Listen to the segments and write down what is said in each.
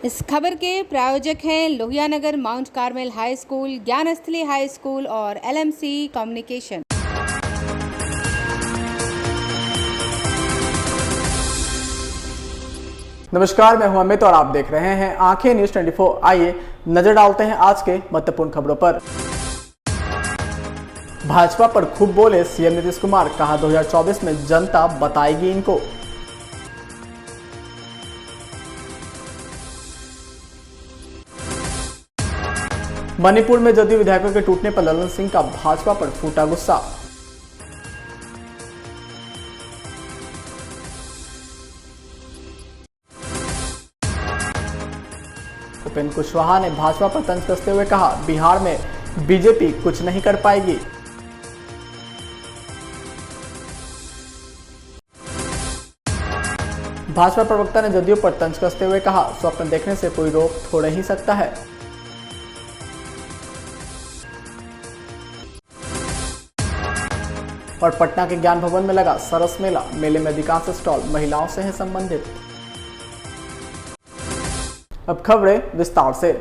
इस खबर के प्रायोजक हैं Lohia Nagar Mount Carmel high school, Gyansthali high school और LMC कम्युनिकेशन। नमस्कार, मैं हूं अमित और आप देख रहे हैं आंखें न्यूज 24। आइए नजर डालते हैं आज के महत्वपूर्ण खबरों पर। भाजपा पर खूब बोले सीएम नीतीश कुमार, कहा 2024 में जनता बताएगी इनको। मणिपुर में जदयू विधायकों के टूटने पर ललन सिंह का भाजपा पर फूटा गुस्सा। उपेंद्र कुशवाहा ने भाजपा पर तंज कसते हुए कहा, बिहार में बीजेपी कुछ नहीं कर पाएगी। भाजपा प्रवक्ता ने जदयू पर तंज कसते हुए कहा, स्वप्न देखने से कोई रोक थोड़ा ही सकता है। और पटना के ज्ञान भवन में लगा सरस मेला, मेले में अधिकांश स्टॉल महिलाओं से हैं संबंधित। अब खबरें विस्तार से।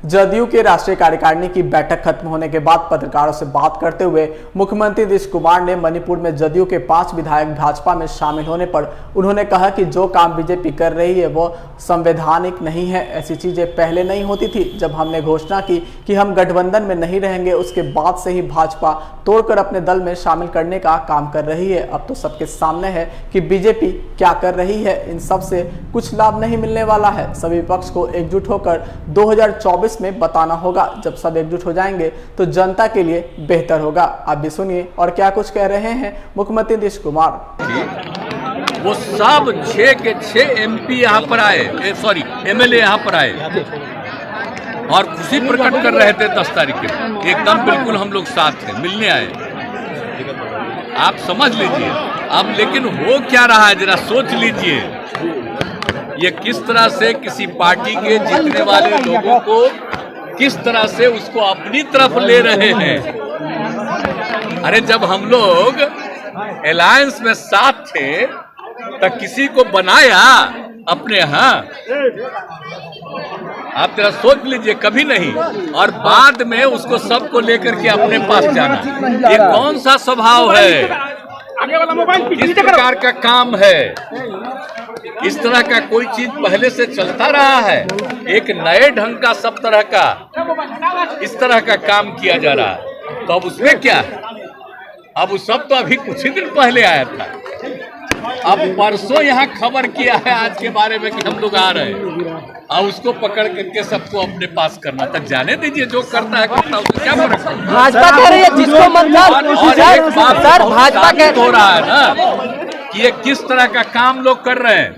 जदयू के राष्ट्रीय कार्यकारिणी की बैठक खत्म होने के बाद पत्रकारों से बात करते हुए मुख्यमंत्री नीतीश कुमार ने मणिपुर में जदयू के 5 विधायक भाजपा में शामिल होने पर उन्होंने कहा कि जो काम बीजेपी कर रही है वो संवैधानिक नहीं है। ऐसी चीजें पहले नहीं होती थी। जब हमने घोषणा की कि हम गठबंधन में नहीं रहेंगे, उसके बाद से ही भाजपा तोड़कर अपने दल में शामिल करने का काम कर रही है। अब तो सबके सामने है कि बीजेपी क्या कर रही है। इन सब से कुछ लाभ नहीं मिलने वाला है। सभी पक्ष को एकजुट होकर 2024 में बताना होगा। जब सब एकजुट हो जाएंगे तो जनता के लिए बेहतर होगा। आप भी सुनिए और क्या कुछ कह रहे हैं मुख्यमंत्री नीतीश कुमार। वो सब 6 के 6 MP यहाँ पर आए, MLA यहाँ पर आए और खुशी प्रकट कर रहे थे 10 तारीख के। एकदम बिल्कुल हम लोग साथ थे, मिलने आए। आप समझ लीजिए अब, लेकिन हो क्या रहा है जरा सोच लीजिए। ये किस तरह से किसी पार्टी के जीतने वाले लोगों को किस तरह से उसको अपनी तरफ ले रहे हैं। अरे जब हम लोग अलायंस में साथ थे तो किसी को बनाया अपने यहाँ? आप जरा सोच लीजिए, कभी नहीं। और बाद में उसको सबको लेकर के अपने पास जाना, ये कौन सा स्वभाव है? किस प्रकार का काम है? इस तरह का कोई चीज पहले से चलता रहा है? एक नए ढंग का सब तरह का इस तरह का काम किया जा रहा है। तो अब उसमें क्या है? अब उस सब तो अभी कुछ ही दिन पहले आया था। अब परसों यहाँ खबर किया है आज के बारे में कि हम लोग आ रहे हैं, और उसको पकड़ करके सबको अपने पास करना। तक जाने दीजिए, जो करता है करता है, उसको क्या फर्क पड़ता है? भाजपा कह रही है जिसको मतलब सर भाजपा कह हो रहा है ना कि ये किस तरह का काम लोग कर रहे हैं।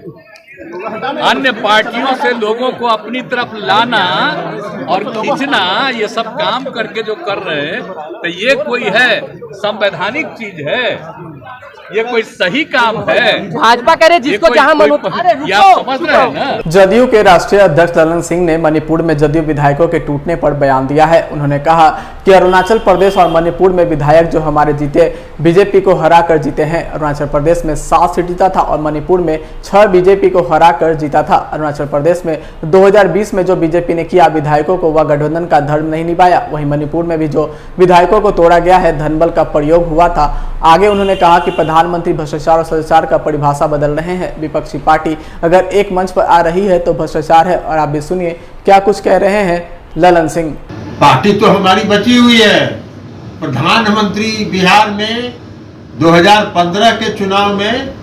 अन्य पार्टियों से लोगों को अपनी तरफ लाना और खींचना, ये सब काम करके जो कर रहे हैं, तो ये कोई है संवैधानिक चीज है? ये कोई सही काम है? भाजपा कह रहे जिसको जहां मन हो। समझ रहे हैं ना। जदयू के राष्ट्रीय अध्यक्ष ललन सिंह ने मणिपुर में जदयू विधायकों के टूटने पर बयान दिया है। उन्होंने कहा कि अरुणाचल प्रदेश और मणिपुर में विधायक जो हमारे जीते, बीजेपी को हरा कर जीते हैं। अरुणाचल प्रदेश में 7 सीट जीता था और मणिपुर में 6 बीजेपी को हरा कर जीता था। अरुणाचल प्रदेश में 2020 में जो बीजेपी ने किया, विधायकों को वह गठबंधन का धर्म नहीं निभाया। वहीं मणिपुर में भी जो विधायकों को तोड़ा गया है, धनबल का प्रयोग हुआ था। आगे उन्होंने कहा कि प्रधानमंत्री भ्रष्टाचार और सदाचार का परिभाषा बदल रहे हैं। विपक्षी पार्टी अगर एक मंच पर आ रही है तो भ्रष्टाचार है। और आप भी सुनिए क्या कुछ कह रहे हैं ललन सिंह। पार्टी तो हमारी बची हुई है। प्रधानमंत्री बिहार में 2015 के चुनाव में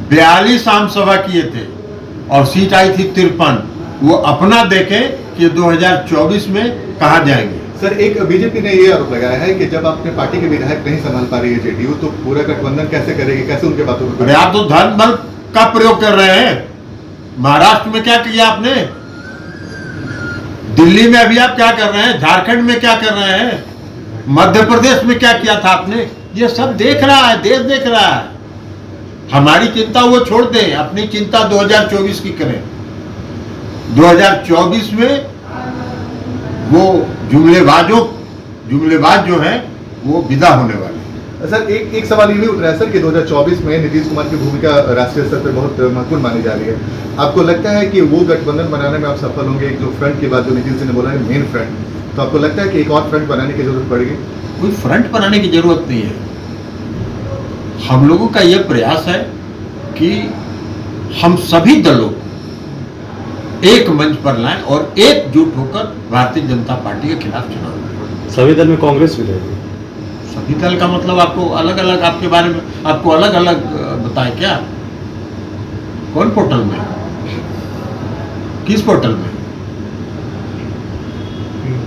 42 आम सभा किए थे और सीट आई थी 53। वो अपना देखे कि 2024 में कहाँ जाएंगे। सर, एक बीजेपी ने ये आरोप लगाया है कि जब अपने पार्टी के विधायक नहीं संभाल पा रही है जेडीयू, तो पूरा गठबंधन कैसे करेगी? कैसे उनके बातों पर? आप तो धन बल का प्रयोग कर रहे हैं। महाराष्ट्र में क्या किया आपने? दिल्ली में अभी आप क्या कर रहे हैं? झारखंड में क्या कर रहे हैं? मध्य प्रदेश में क्या किया था आपने? ये सब देख रहा है, देश देख रहा है। हमारी चिंता वो छोड़ दें, अपनी चिंता 2024 की करें। 2024 में वो जुमलेबाज जो है वो विदा होने वाले हैं। सर एक सवाल ये भी उठ रहा है सर कि 2024 में नीतीश कुमार की भूमिका राष्ट्रीय स्तर पर बहुत महत्वपूर्ण मानी जा रही है। आपको लगता है कि वो गठबंधन बनाने में आप सफल होंगे? एक जो फ्रंट की बात जो नीतीश जी ने बोला है मेन फ्रंट, तो आपको लगता है कि एक और फ्रंट बनाने की जरूरत पड़ेगी? कोई फ्रंट बनाने की जरूरत नहीं है। हम लोगों का यह प्रयास है कि हम सभी दलों एक मंच पर लाएं और एकजुट होकर भारतीय जनता पार्टी के खिलाफ चुनाव लड़ें। सभी दल में कांग्रेस भी रहेगी? सभी दल का मतलब आपको अलग अलग, आपके बारे में आपको अलग अलग बताएं क्या? कौन पोर्टल में? किस पोर्टल में?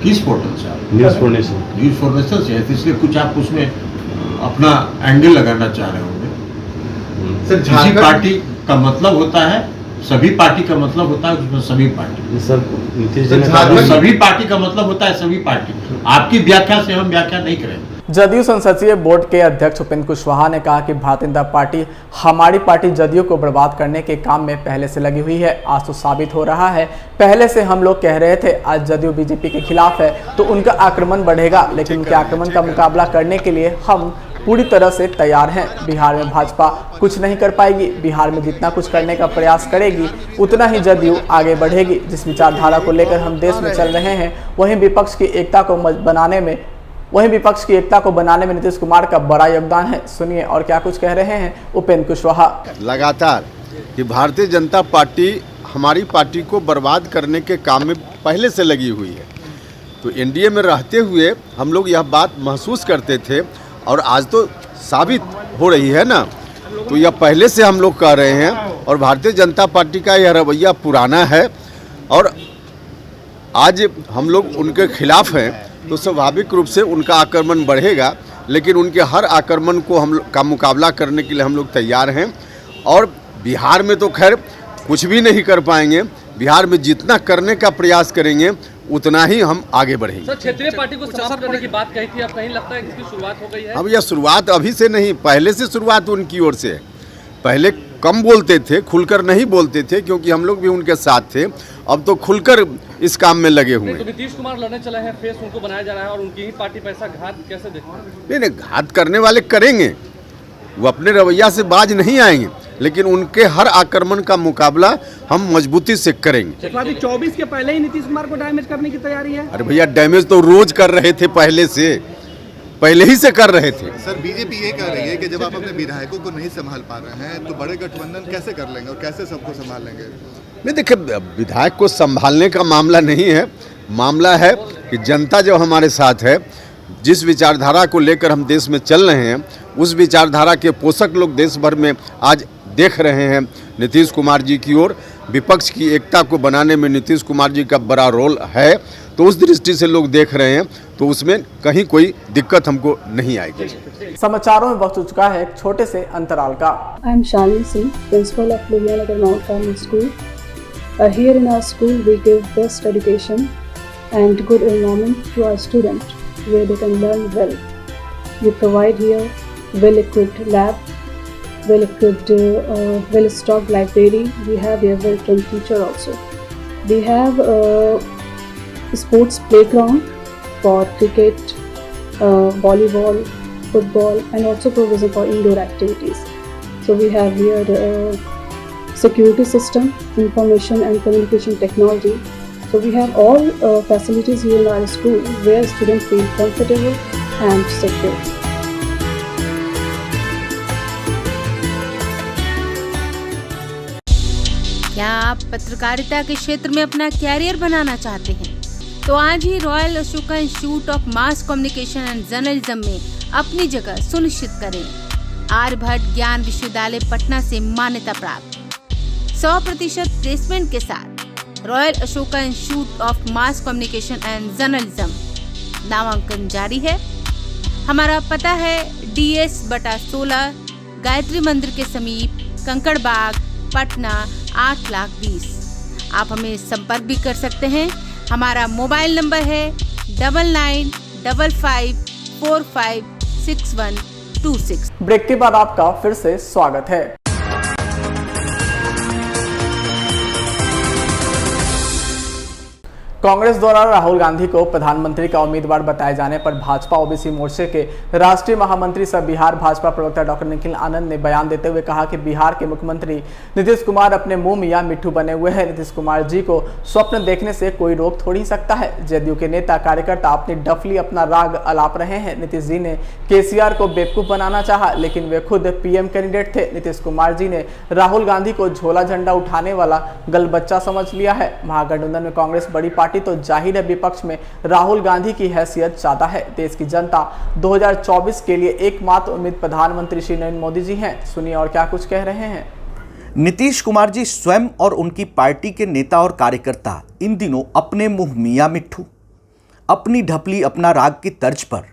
किस पोर्टल से? News for nation. News for nation से, इसलिए कुछ आप उसमें अपना एंगल लगाना चाह रहे होंगे। सर किसी पार्टी का मतलब होता है, सभी पार्टी का मतलब होता है उसमें सभी पार्टी। सर नीतीश जी ने झारखंड सभी पार्टी का मतलब होता है सभी पार्टी। आपकी व्याख्या से हम व्याख्या नहीं करेंगे। जदयू संसदीय बोर्ड के अध्यक्ष उपेंद्र कुशवाहा ने कहा कि भारतीय जनता पार्टी हमारी पार्टी जदयू को बर्बाद करने के काम में पहले से लगी हुई है। आज तो साबित हो रहा है। पहले से हम लोग कह रहे थे आज जदयू बीजेपी के खिलाफ है तो उनका आक्रमण बढ़ेगा, लेकिन उनके आक्रमण का मुकाबला करने के लिए हम पूरी तरह से तैयार हैं। बिहार में भाजपा कुछ नहीं कर पाएगी। बिहार में जितना कुछ करने का प्रयास करेगी उतना ही जदयू आगे बढ़ेगी। जिस विचारधारा को लेकर हम देश में चल रहे हैं वहीं विपक्ष की एकता को बनाने में नीतीश कुमार का बड़ा योगदान है। सुनिए और क्या कुछ कह रहे हैं उपेंद्र कुशवाहा। लगातार कि भारतीय जनता पार्टी हमारी पार्टी को बर्बाद करने के काम में पहले से लगी हुई है। तो एनडीए में रहते हुए हम लोग यह बात महसूस करते थे और आज तो साबित हो रही है ना। तो यह पहले से हम लोग कह रहे हैं और भारतीय जनता पार्टी का यह रवैया पुराना है और आज हम लोग उनके खिलाफ हैं तो स्वाभाविक रूप से उनका आक्रमण बढ़ेगा, लेकिन उनके हर आक्रमण को हम का मुकाबला करने के लिए हम लोग तैयार हैं। और बिहार में तो खैर कुछ भी नहीं कर पाएंगे। बिहार में जितना करने का प्रयास करेंगे उतना ही हम आगे बढ़ेंगे। सर क्षेत्रीय पार्टी को समाप्त करने की बात कही थी, अब कहीं लगता है कि इसकी शुरुआत हो गई है? अब यह शुरुआत अभी से नहीं, पहले से शुरुआत उनकी ओर से है। पहले कम बोलते थे, खुलकर नहीं बोलते थे क्योंकि हम लोग भी उनके साथ थे। अब तो खुलकर इस काम में लगे हुए हैं। तो नीतीश कुमार लड़ने चले हैं, फेस उनको बनाया जा रहा है और उनकी ही पार्टी पर ऐसा घात कैसे देखते हैं? नहीं, घात करने वाले करेंगे, वो अपने रवैया से बाज नहीं आएंगे, लेकिन उनके हर आक्रमण का मुकाबला हम मजबूती से करेंगे। 24 के पहले ही नीतीश कुमार को डैमेज करने की तैयारी है? अरे भैया डैमेज तो रोज कर रहे थे, पहले ही से कर रहे थे। सर बीजेपी ये कह रही है कि जब आप अपने विधायकों को नहीं संभाल पा रहे हैं तो बड़े गठबंधन कैसे कर लेंगे और कैसे सबको संभाल लेंगे? नहीं देखिए, विधायक को संभालने का मामला नहीं है। मामला है कि जनता जो हमारे साथ है, जिस विचारधारा को लेकर हम देश में चल रहे हैं, उस विचारधारा के पोषक लोग देश भर में आज देख रहे हैं नीतीश कुमार जी की ओर। विपक्ष की एकता को बनाने में नीतीश कुमार जी का बड़ा रोल है, तो उस दृष्टि से लोग देख रहे हैं, तो उसमें कहीं कोई दिक्कत हमको नहीं आएगी। समाचारों में वक्त हो चुका है एक छोटे से अंतराल का। I am Shalini Singh, principal of Lohianagar Mount Carmel School. Here in our school we give best education and good environment to our students where they can learn well. We provide here well-equipped lab, well-equipped, well-stocked library. We have here well-trained teacher also. We have sports playground for cricket, volleyball, football, and also provision for indoor activities. So we have here security system, information and communication technology. So we have all facilities here in our school where students feel comfortable and secure. क्या आप पत्रकारिता के क्षेत्र में अपना career बनाना चाहते हैं? तो आज ही royal Ashoka institute of mass communication and journalism में अपनी जगह सुनिश्चित करें। आर्यभट्ट ज्ञान विश्वविद्यालय पटना से मान्यता प्राप्त 100% प्लेसमेंट के साथ royal Ashoka institute of mass communication and journalism नामांकन जारी है। हमारा पता है DS/16 गायत्री मंदिर के समीप कंकड़ बाग पटना 8,20,000। आप हमें संपर्क भी कर सकते हैं। हमारा मोबाइल नंबर है 9955456126। ब्रेक के बाद आपका फिर से स्वागत है। कांग्रेस द्वारा राहुल गांधी को प्रधानमंत्री का उम्मीदवार बताए जाने पर भाजपा ओबीसी मोर्चे के राष्ट्रीय महामंत्री सह बिहार भाजपा प्रवक्ता डॉक्टर निखिल आनंद ने बयान देते हुए कहा कि बिहार के मुख्यमंत्री नीतीश कुमार अपने मुंह मियां मिट्ठू बने हुए हैं। नीतीश कुमार जी को स्वप्न देखने से कोई रोक थोड़ी सकता है। जदयू के नेता कार्यकर्ता अपनी डफली अपना राग अलाप रहे हैं। नीतीश जी ने केसीआर को बेवकूफ बनाना चाहा, लेकिन वे खुद पीएम कैंडिडेट थे। नीतीश कुमार जी ने राहुल गांधी को झोला झंडा उठाने वाला गलबच्चा समझ लिया है। महागठबंधन में कांग्रेस बड़ी पार्टी तो जाहिर है विपक्ष में राहुल गांधी की हैसियत ज्यादा है। देश की जनता 2024 के लिए एकमात्र उम्मीद प्रधानमंत्री श्री नरेंद्र मोदी जी हैं। सुनिए और क्या कुछ कह रहे हैं। नीतीश कुमार जी स्वयं और उनकी पार्टी के नेता और कार्यकर्ता इन दिनों अपने मुंह मियां मिट्ठू, अपनी ढपली अपना राग की तर्ज पर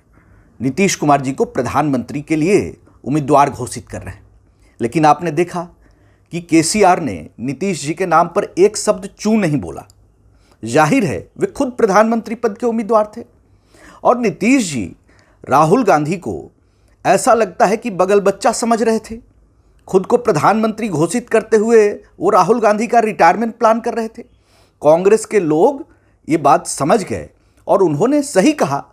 नीतीश कुमार जी को प्रधानमंत्री के लिए उम्मीदवार घोषित कर रहे हैं। लेकिन आपने देखा कि केसीआर ने नीतीश जी के नाम पर एक शब्द चू नहीं बोला। जाहिर है वे खुद प्रधानमंत्री पद के उम्मीदवार थे और नीतीश जी राहुल गांधी को ऐसा लगता है कि बगल बच्चा समझ रहे थे। खुद को प्रधानमंत्री घोषित करते हुए वो राहुल गांधी का रिटायरमेंट प्लान कर रहे थे। कांग्रेस के लोग ये बात समझ गए और उन्होंने सही कहा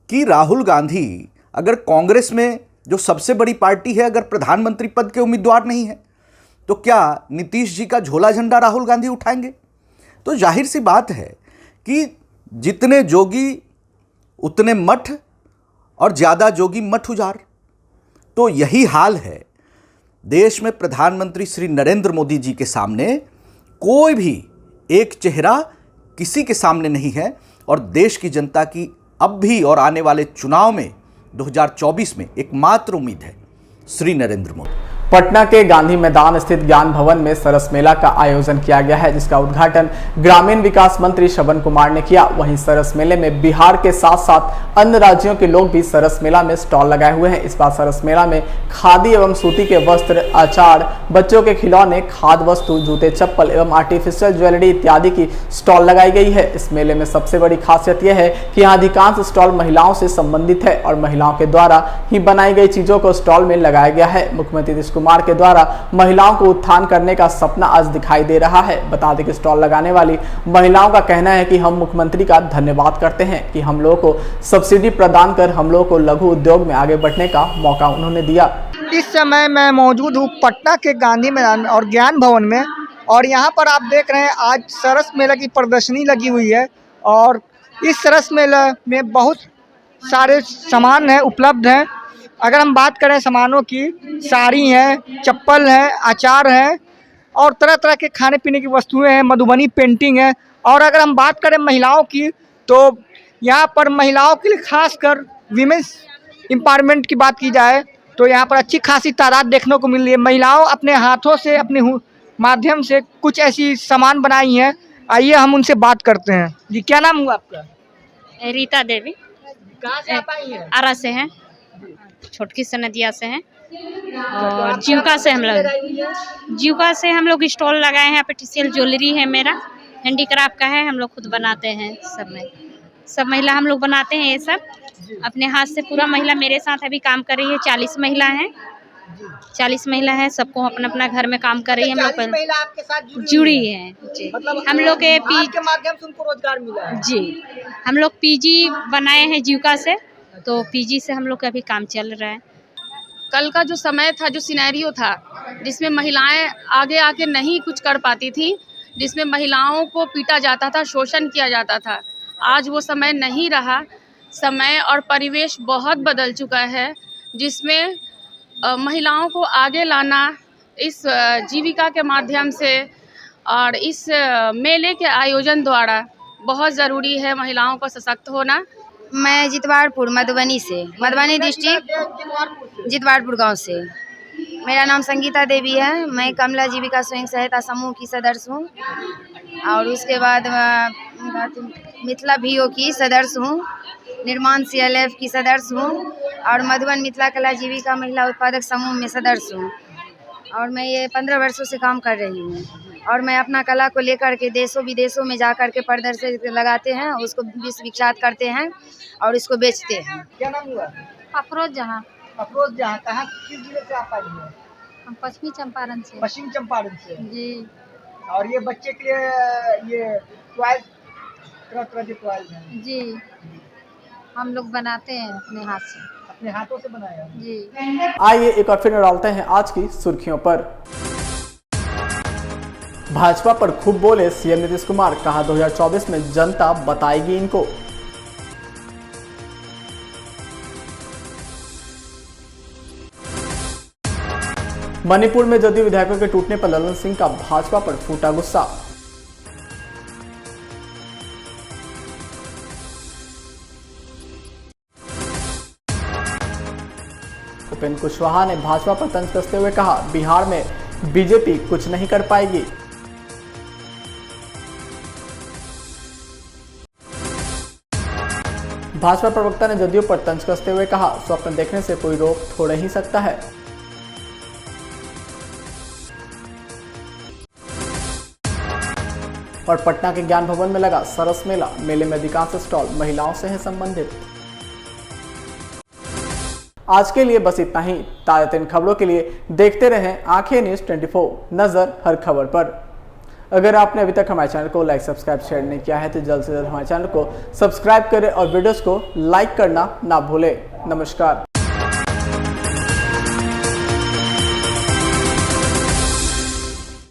कि राहुल गांधी अगर कांग्रेस में जो सबसे बड़ी पार्टी है अगर प्रधानमंत्री पद के उम्मीदवार नहीं है तो क्या नीतीश जी का झोला झंडा राहुल गांधी उठाएंगे? तो जाहिर सी बात है कि जितने जोगी उतने मठ और ज़्यादा जोगी मठ उजार। तो यही हाल है देश में। प्रधानमंत्री श्री नरेंद्र मोदी जी के सामने कोई भी एक चेहरा किसी के सामने नहीं है और देश की जनता की अब भी और आने वाले चुनाव में 2024 में एकमात्र उम्मीद है श्री नरेंद्र मोदी। पटना के गांधी मैदान स्थित ज्ञान भवन में सरस मेला का आयोजन किया गया है, जिसका उद्घाटन ग्रामीण विकास मंत्री श्रवण कुमार ने किया। वहीं सरस मेले में बिहार के साथ साथ अन्य राज्यों के लोग भी सरस मेला में स्टॉल लगाए हुए हैं। इस बार सरस मेला में खादी एवं सूती के वस्त्र, अचार, बच्चों के खिलौने, खाद्य वस्तु, जूते, चप्पल एवं आर्टिफिशियल ज्वेलरी इत्यादि की स्टॉल लगाई गई है। इस मेले में सबसे बड़ी खासियत यह है कि यहाँ अधिकांश स्टॉल महिलाओं से संबंधित है और महिलाओं के द्वारा ही बनाई गई चीजों को स्टॉल में लगाया गया है। मुख्यमंत्री नीतीश कुमार के द्वारा महिलाओं को उत्थान करने का सपना आज दिखाई दे रहा है। बता दें कि स्टॉल लगाने वाली महिलाओं का कहना है कि हम मुख्यमंत्री का धन्यवाद करते हैं कि हम लोगों को सब्सिडी प्रदान कर हम लोगों को लघु उद्योग में आगे बढ़ने का मौका उन्होंने दिया। इस समय मैं मौजूद हूँ पटना के गांधी मैदान में और ज्ञान भवन में, और यहाँ पर आप देख रहे हैं आज सरस मेला की प्रदर्शनी लगी हुई है और इस सरस मेला में बहुत सारे सामान है उपलब्ध हैं। अगर हम बात करें सामानों की, साड़ी है, चप्पल है, अचार है और तरह तरह के खाने पीने की वस्तुएं हैं, मधुबनी पेंटिंग है। और अगर हम बात करें महिलाओं की तो यहाँ पर महिलाओं के लिए खासकर विमेंस एम्पावरमेंट की बात की जाए तो यहाँ पर अच्छी खासी तादाद देखने को मिल रही है। महिलाओं अपने हाथों से अपने माध्यम से कुछ ऐसी सामान बनाई हैं। आइए हम उनसे बात करते हैं। जी क्या नाम हुआ आपका? रीता देवी। कहाँ से आप आई हैं? आरा से हैं, छोटकी सनदिया से हैं और जीविका से हम लोग स्टॉल लगाए हैं। आर्टिफिशियल ज्वेलरी है, मेरा हैंडीक्राफ्ट का है, हम लोग खुद बनाते हैं। सब महिला हम लोग बनाते हैं ये सब अपने हाथ से। पूरा महिला मेरे साथ अभी काम कर रही है। 40 महिला हैं, 40 महिला हैं, सबको अपना अपना घर में काम कर रही है। हम लोग महिला आपके साथ जुड़ी है जी। मतलब हम लोग के के माध्यम से उनको रोजगार मिला है जी। हम लोग पीजी बनाए हैं जीविका से, तो पीजी से हम लोग का अभी काम चल रहा है। कल का जो समय था, जो सिनेरियो था जिसमें महिलाएं आगे आके नहीं कुछ कर पाती थी, जिसमें महिलाओं को पीटा जाता था, शोषण किया जाता था, आज वो समय नहीं रहा। समय और परिवेश बहुत बदल चुका है, जिसमें महिलाओं को आगे लाना इस जीविका के माध्यम से और इस मेले के आयोजन द्वारा बहुत ज़रूरी है महिलाओं को सशक्त होना। मैं जितवारपुर मधुबनी से, मधुबनी डिस्ट्रिक्ट जितवारपुर गांव से। मेरा नाम संगीता देवी है। मैं कमला जीविका स्वयं सहायता समूह की सदस्य हूँ और उसके बाद मिथिला VO की सदस्य हूँ, निर्माण CLF की सदस्य हूँ और मधुबन मिथिला कला जीविका महिला उत्पादक समूह में सदस्य हूँ। और मैं ये 15 वर्षों से काम कर रही हूँ और मैं अपना कला को लेकर के देशों विदेशों में जा कर के प्रदर्शन लगाते हैं, उसको विश्व विख्यात करते हैं और इसको बेचते हैं। क्या नाम हुआ? अफरोज जहाँ। अफरोज जहाँ कहाँ किस जिले से आप आई हैं? हम पश्चिमी चंपारण से। पश्चिम चंपारण से जी। और ये बच्चे के लिए ये टॉयज तरह तरह के टॉयज हैं। जी, हम लोग बनाते हैं अपने हाथ से। अपने हाथों से बनाया है? जी। आइए एक और फिर डालते हैं आज की सुर्खियों पर। भाजपा पर खूब बोले सीएम नीतीश कुमार, कहा 2024 में जनता बताएगी इनको। मणिपुर में जदयू विधायकों के टूटने पर ललन सिंह का भाजपा पर फूटा गुस्सा। उपेंद्र कुशवाहा ने भाजपा पर तंज कसते हुए कहा, बिहार में बीजेपी कुछ नहीं कर पाएगी। भाजपा प्रवक्ता ने जदयू पर तंज कसते हुए कहा, स्वप्न देखने से कोई रोक थोड़ा ही सकता है। और पटना के ज्ञान भवन में लगा सरस मेला, मेले में अधिकांश स्टॉल महिलाओं से हैं संबंधित। आज के लिए बस इतना ही। ताज़ा खबरों के लिए देखते रहें आंखें न्यूज़ 24, नजर हर खबर पर। अगर आपने अभी तक हमारे चैनल को लाइक, सब्सक्राइब, शेयर नहीं किया है तो जल्द से जल्द हमारे चैनल को सब्सक्राइब करें और वीडियोस को लाइक करना ना भूलें। नमस्कार।